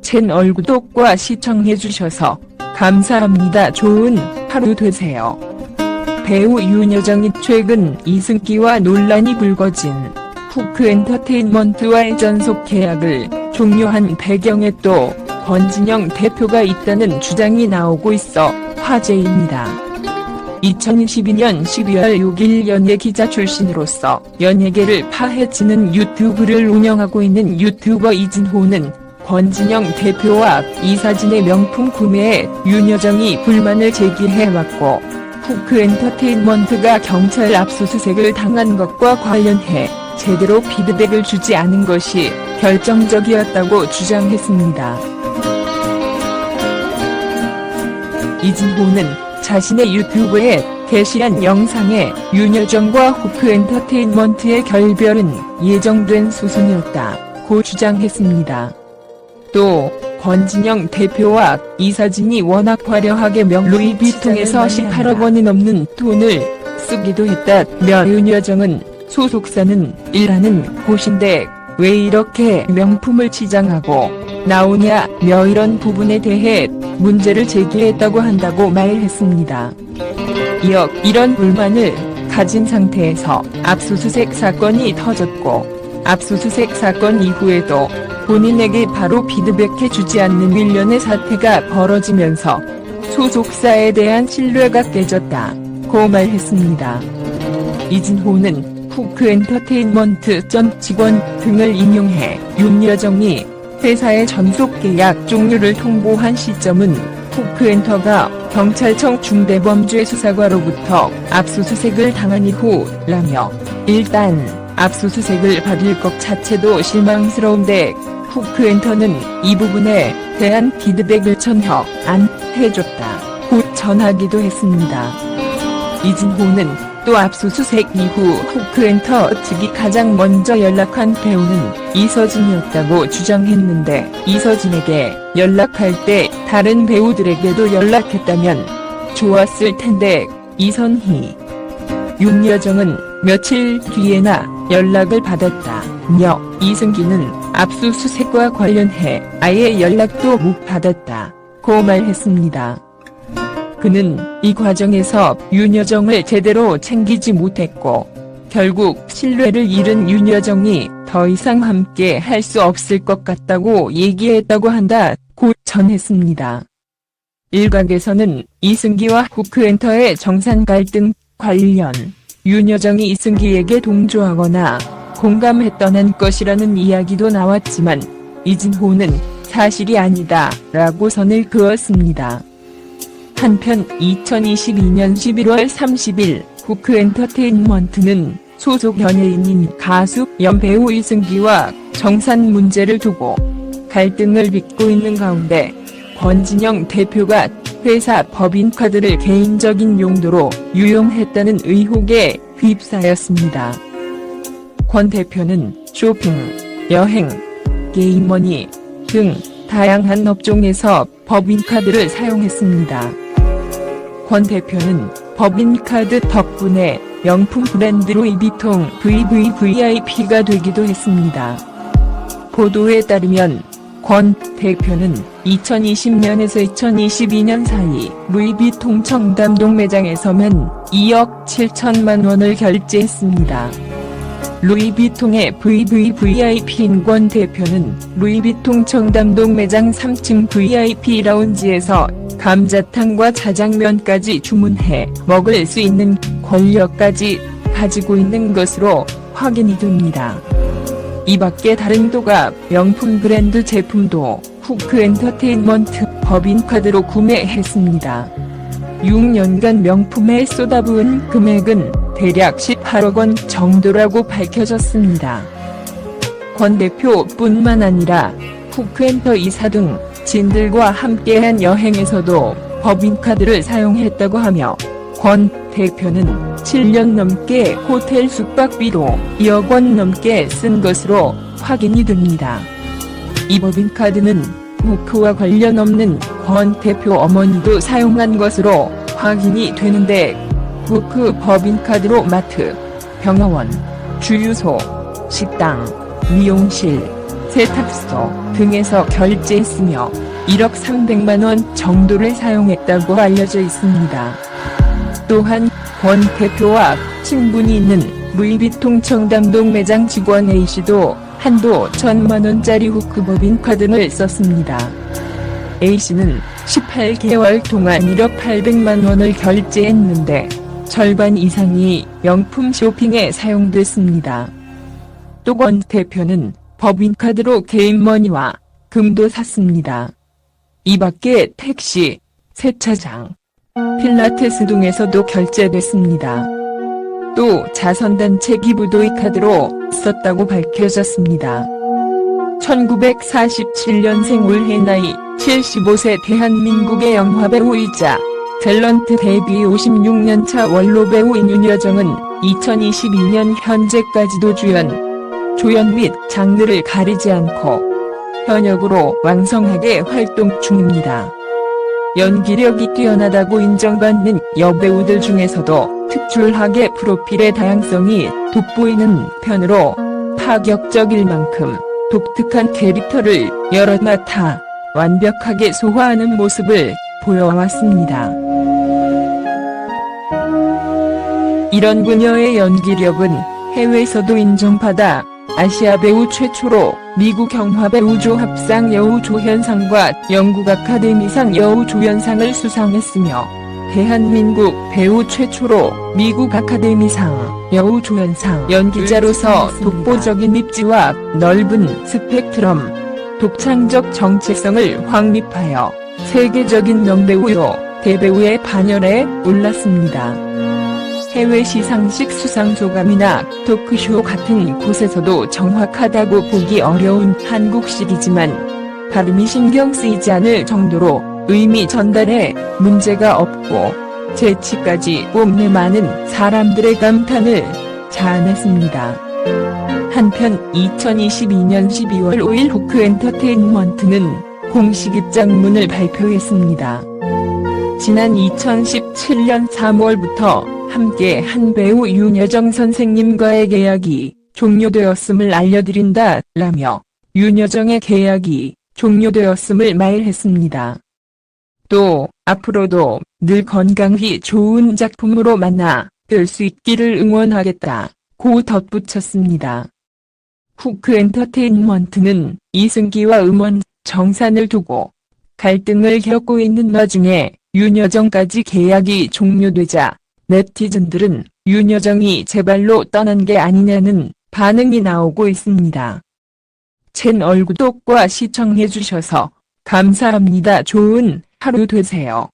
채널 구독과 시청해주셔서 감사합니다. 좋은 하루 되세요. 배우 윤여정이 최근 이승기와 논란이 불거진 후크엔터테인먼트와의 전속 계약을 종료한 배경에 또 권진영 대표가 있다는 주장이 나오고 있어 화제입니다. 2022년 12월 6일 연예 기자 출신으로서 연예계를 파헤치는 유튜브를 운영하고 있는 유튜버 이진호는 권진영 대표와 이사진의 명품 구매에 윤여정이 불만을 제기해왔고, 후크엔터테인먼트가 경찰 압수수색을 당한 것과 관련해 제대로 피드백을 주지 않은 것이 결정적이었다고 주장했습니다. 이진호는 자신의 유튜브에 게시한 영상에 윤여정과 후크엔터테인먼트의 결별은 예정된 수순이었다고 주장했습니다. 또 권진영 대표와 이사진이 워낙 화려하게 루이비통에서 18억 원이 넘는 돈을 쓰기도 했다며 윤여정은 소속사는 일하는 곳인데 왜 이렇게 명품을 치장하고 나오냐며 이런 부분에 대해 문제를 제기했다고 한다고 말했습니다. 이어 이런 불만을 가진 상태에서 압수수색 사건이 터졌고, 압수수색 사건 이후에도 본인에게 바로 피드백해주지 않는 일련의 사태가 벌어지면서 소속사에 대한 신뢰가 깨졌다고 말했습니다. 이진호는 후크엔터테인먼트 전 직원 등을 인용해 윤여정이 회사의 전속 계약 종료를 통보한 시점은 후크엔터가 경찰청 중대범죄수사과로부터 압수수색을 당한 이후라며, 일단 압수수색을 받을 것 자체도 실망스러운데 후크엔터는 이 부분에 대한 피드백을 전혀 안 해줬다고 전하기도 했습니다. 이진호는 또 압수수색 이후 후크엔터 측이 가장 먼저 연락한 배우는 이서진이었다고 주장했는데, 이서진에게 연락할 때 다른 배우들에게도 연락했다면 좋았을 텐데 이선희, 윤여정은 며칠 뒤에나 연락을 받았다며, 이승기는 압수수색과 관련해 아예 연락도 못 받았다고 말했습니다. 그는 이 과정에서 윤여정을 제대로 챙기지 못했고, 결국 신뢰를 잃은 윤여정이 더 이상 함께 할 수 없을 것 같다고 얘기했다고 한다고 전했습니다. 일각에서는 이승기와 후크엔터의 정산 갈등 관련 윤여정이 이승기에게 동조하거나 공감했다는 것이라는 이야기도 나왔지만, 이진호는 사실이 아니다라고 선을 그었습니다. 한편 2022년 11월 30일 후크엔터테인먼트는 소속 연예인인 가수 연배우 이승기와 정산 문제를 두고 갈등을 빚고 있는 가운데, 권진영 대표가 회사 법인카드를 개인적인 용도로 유용했다는 의혹에 휩싸였습니다. 권 대표는 쇼핑, 여행, 게임머니 등 다양한 업종에서 법인카드를 사용했습니다. 권 대표는 법인카드 덕분에 명품 브랜드 루이비통 VVVIP가 되기도 했습니다. 보도에 따르면 권 대표는 2020년에서 2022년 사이 루이비통 청담동 매장에서만 2억 7천만 원을 결제했습니다. 루이비통의 VVVIP인 권 대표는 루이비통 청담동 매장 3층 VIP 라운지에서 감자탕과 자장면까지 주문해 먹을 수 있는 권력까지 가지고 있는 것으로 확인이 됩니다. 이 밖에 다른 도가 명품 브랜드 제품도 후크엔터테인먼트 법인카드로 구매했습니다. 6년간 명품에 쏟아부은 금액은 대략 18억 원 정도라고 밝혀졌습니다. 권 대표뿐만 아니라 후크엔터 이사 등 진들과 함께한 여행에서도 법인카드를 사용했다고 하며, 권 대표는 7년 넘게 호텔 숙박비로 2억 원 넘게 쓴 것으로 확인이 됩니다. 이 법인카드는 후크와 관련 없는 권 대표 어머니도 사용한 것으로 확인이 되는데, 후크 법인카드로 마트, 병원, 주유소, 식당, 미용실, 세탁소 등에서 결제했으며 1억 300만 원 정도를 사용했다고 알려져 있습니다. 또한 권 대표와 친분이 있는 루이비통 청담동 매장 직원 A씨도 한도 1,000만 원짜리 후크 법인카드를 썼습니다. A씨는 18개월 동안 1억 800만 원을 결제했는데 절반 이상이 명품 쇼핑에 사용됐습니다. 또 권 대표는 법인카드로 개인머니와 금도 샀습니다. 이 밖에 택시, 세차장, 필라테스 등에서도 결제됐습니다. 또 자선단체 기부도의 카드로 썼다고 밝혀졌습니다. 1947년생 올해 나이 75세 대한민국의 영화배우이자 탤런트 데뷔 56년차 원로배우인 윤여정은 2022년 현재까지도 주연, 조연 및 장르를 가리지 않고 현역으로 왕성하게 활동 중입니다. 연기력이 뛰어나다고 인정받는 여배우들 중에서도 특출나게 프로필의 다양성이 돋보이는 편으로 파격적일 만큼 독특한 캐릭터를 여럿 맡아 완벽하게 소화하는 모습을 보여왔습니다. 이런 그녀의 연기력은 해외에서도 인정받아 아시아 배우 최초로 미국 영화배우조합상 여우조연상과 영국 아카데미상 여우조연상을 수상했으며 대한민국 배우 최초로 미국 아카데미상 여우조연상 연기자로서 독보적인 입지와 넓은 스펙트럼, 독창적 정체성을 확립하여 세계적인 명배우로 대배우의 반열에 올랐습니다. 해외 시상식 수상 소감이나 토크쇼 같은 곳에서도 정확하다고 보기 어려운 한국식이지만 발음이 신경 쓰이지 않을 정도로 의미 전달에 문제가 없고 재치까지 뽐내 많은 사람들의 감탄을 자아냈습니다. 한편 2022년 12월 5일 후크엔터테인먼트는 공식 입장문을 발표했습니다. 지난 2017년 3월부터 함께 한 배우 윤여정 선생님과의 계약이 종료되었음을 알려드린다 라며 윤여정의 계약이 종료되었음을 말했습니다. 또 앞으로도 늘 건강히 좋은 작품으로 만나 뵐 수 있기를 응원하겠다고 덧붙였습니다. 후크엔터테인먼트는 이승기와 음원 정산을 두고 갈등을 겪고 있는 와중에 윤여정까지 계약이 종료되자 네티즌들은 윤여정이 제발로 떠난 게 아니냐는 반응이 나오고 있습니다. 채널 구독과 시청해주셔서 감사합니다. 좋은 하루 되세요.